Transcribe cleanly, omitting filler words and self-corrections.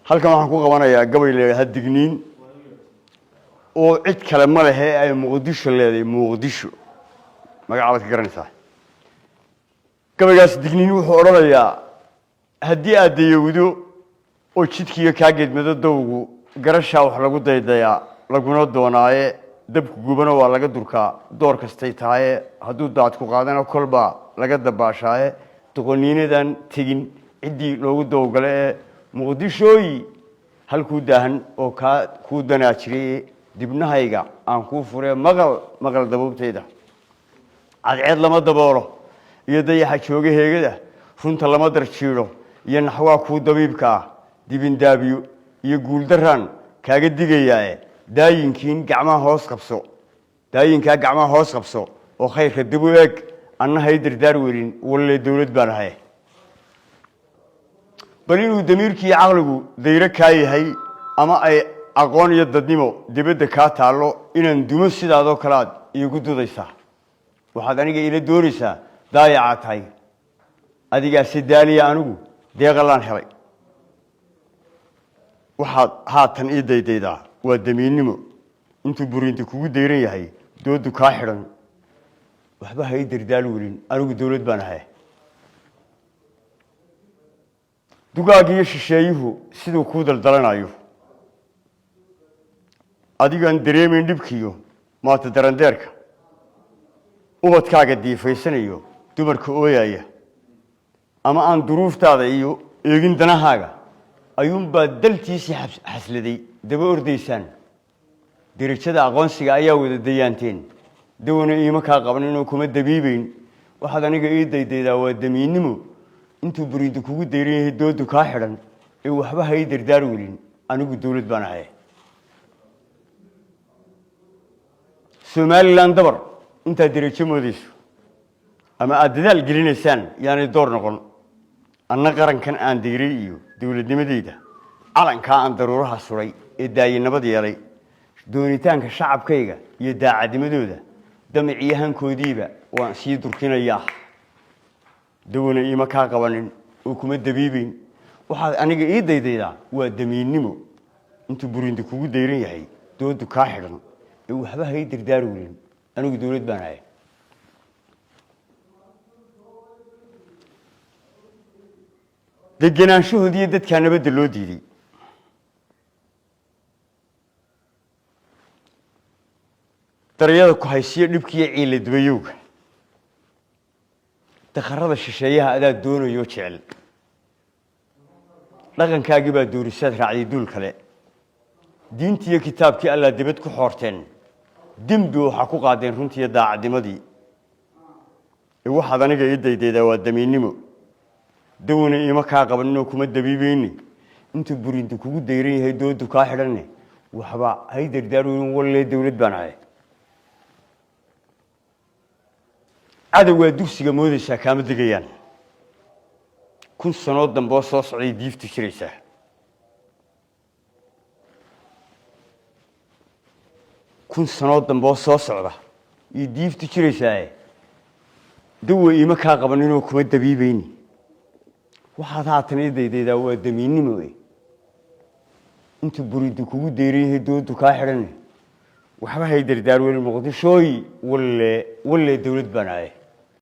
halkan waxaan ku qabanayaa gabay leeyahay digniin oo cid kale ma leh ay Muqdisho leedahay Muqdisho magacaabad ka garanaysaa gabaygaas digniin wuxuu oranayaa haddii aad dayowdo oo jidkiiga ka geedmado dawgu garasha wax lagu daydayaa laguna doonaaye dabku gubano waa laga durkaa door kastay tahay hadduu daad ku qaadana kolba laga dabaashaaye doqoniinadan tegin cidii loogu dawgale Muqdishooyi halkuu daahan oo ka ku danaa jiray dibnahayga aan ku furay maqal daboobtayda cadceed lama daboolo iyo dayaxa jooga heegada runta lama darjiiro iyo naxwa ku dabiibka dibin daabiyo iyo guul daraan kaaga digayaa daayinkiin gacmaha hoos qabso oo khayrka dib u eeg annahay dardaar weelin walla dawlad baan ahay bal inuu damiirkii aqligu dayra ka yahay ama ay aqoon iyo dadnimo dibadda ka taalo inaan dumo sidaadoo kala iigu dudaysaa waxaad aniga ila dooraysaa daayaca tahay adiga sidaaliya anigu deeqalaan helay waxaad haatan ii daydaydaa waa damiinimo intuu burinta kugu dayran yahay doodu ka xiran waxba hay dardaal weelin anigu dawlad baan ahay dugaagiyo shisheeyuhu sidoo ku daldalanayo adigaan dareemin dhibkiyo maanta darandeerka ubadkaaga diifaysanayo dumarka ooyaya ama aan duruuftaada iyo eegin danahaaga ayuunbaa daltiisii xasladay daba ordaysaan darajada aqoonsiga ayaa wada dayaanteen dawana iima kaa qaban inuu kuma dabiibayn waxaad aniga ii daydaydaa waa damiinnimo intuu buriinta kugu dayran yahay doodu kaa xidhan ee waxba hay dardaar welin anigu dawlad baan ahay Somaliland dabar intaad darajo moodayso ama aad dadaal gelinaysaan yaanay door noqon anna qarankan aan dayray iyo dawladnimadeyda calanka aan daruuraha suray ee daayinabad yeelay doonitaanka shacabkayga iyo daacadnimadooda damiciyahankoodiiba waan sii durkinayaa dawana iima kaa qabanin oo kuma dabiibayn waxaad aniga ii daydaydaa waa damiinnimo intuu burinta kugu dayran yahay doodu kaa xidhan ee waxba hay dardaar weelin anigu dawlad baan ahay degenaanshahoodii dadkaa nabadda loo diiday daryada ku haysiyo dhibkiiyo ciila dubayowga dakharada shisheeyaha adaa doonayo jecel dhaqankaagii baa doorisaad raacday duul kale diintiiyo kitaabkii allaa dibad ku xoorteen dembi waxaa ku qaadeen runtiiyo daacadnimadii ee waxaad aniga ii daydaydaa waa damiinnimo dawana iima kaa qaban inuu kuma dabiibayni intuu burinta kugu dayran yahay doodu kaa xidhanne waxba hay dardaar weelin walle dawlad baan ahay cadowgaa dugsiga moodaysaa kaama degayaan 1000 sano dambe soo socday diiftu jiraysaa kun sano dambe soo socda iyo diiftu jiraysaa dawa iima kaa qaban inuu kuma dabiibayni waxaad haatan ii daydaydaa waa damiinnimo intuu burinta kugu dayran yahay doodu kaa xidhan waxba hay dardaar weelin Muqdishooyi walle dawlad baan ahay